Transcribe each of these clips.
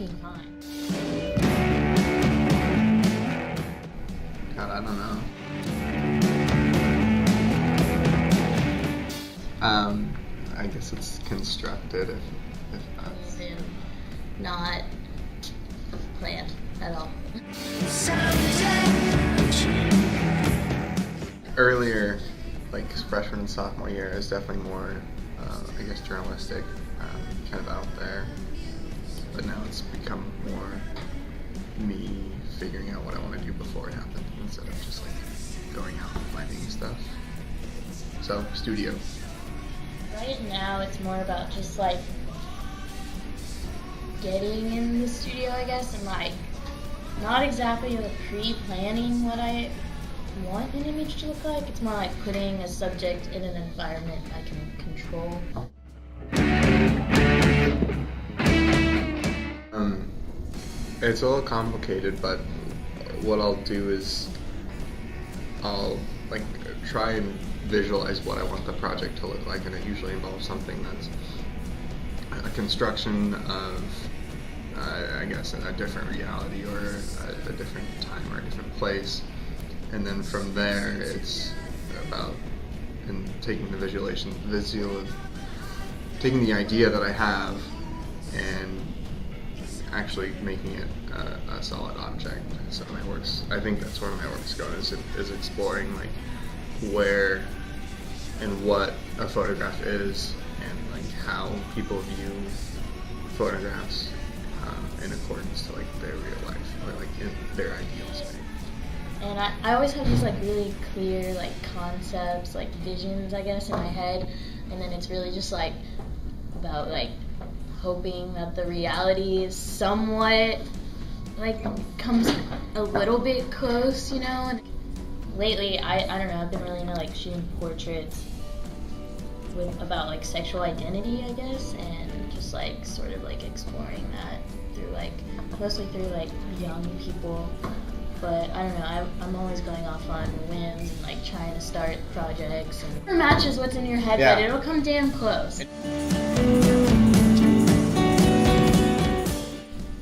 working fine. God, I don't know. I guess it's constructed if that's... As in, not planned at all. Earlier, like freshman and sophomore year, is definitely more, I guess, journalistic, kind of out there. But now it's become more me figuring out what I want to do before it happened, instead of just like going out and finding stuff. So, studio. Right now, it's more about just like getting in the studio, I guess, and like not exactly like pre-planning what I want an image to look like. It's more like putting a subject in an environment I can control. It's a little complicated, but what I'll do is I'll like try and visualize what I want the project to look like, and it usually involves something that's a construction of, I guess, a different reality or a different time or a different place. And then from there, it's about taking the taking the idea that I have and actually making it a solid object. So my works, I think that's where my works go, is exploring like where and what a photograph is, and like how people view photographs in accordance to like their real life, or like in their ideals. And I always have these like really clear like concepts, like visions, I guess, in my head, and then it's really just like about like hoping that the reality is somewhat like comes a little bit close, you know. And lately, I don't know, I've been really into like shooting portraits about like sexual identity, I guess, and just like sort of like exploring that through like mostly through like young people. But I don't know, I'm always going off on whims and like trying to start projects, and it matches what's in your head, Yeah. but it'll come damn close.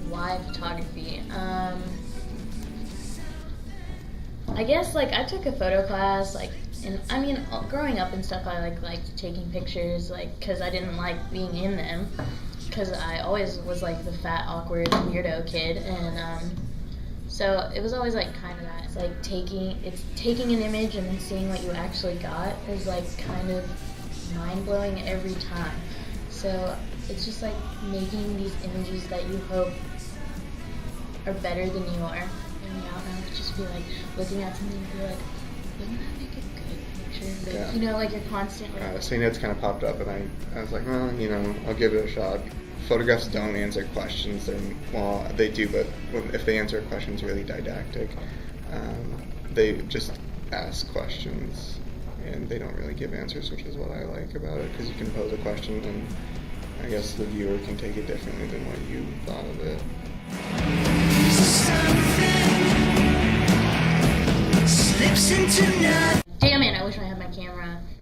Why photography? I guess like I took a photo class, like, and I mean, growing up and stuff, I liked taking pictures, like, because I didn't like being in them, because I always was like the fat, awkward, weirdo kid, and so it was always like kind of that. It's like taking an image and then seeing what you actually got is like kind of mind-blowing every time. So it's just like making these images that you hope are better than you are. And I don't know, just be like looking at something and be like, wouldn't that make a good picture? But, Yeah. you know, like you're constantly. Seeing it's kind of popped up, and I was like, well, you know, I'll give it a shot. Photographs don't answer questions. Well, they do, but if they answer questions really didactic, they just ask questions, and they don't really give answers, which is what I like about it, because you can pose a question, and I guess the viewer can take it differently than what you thought of it. Slips into nothing. Damn it, I wish I had my camera.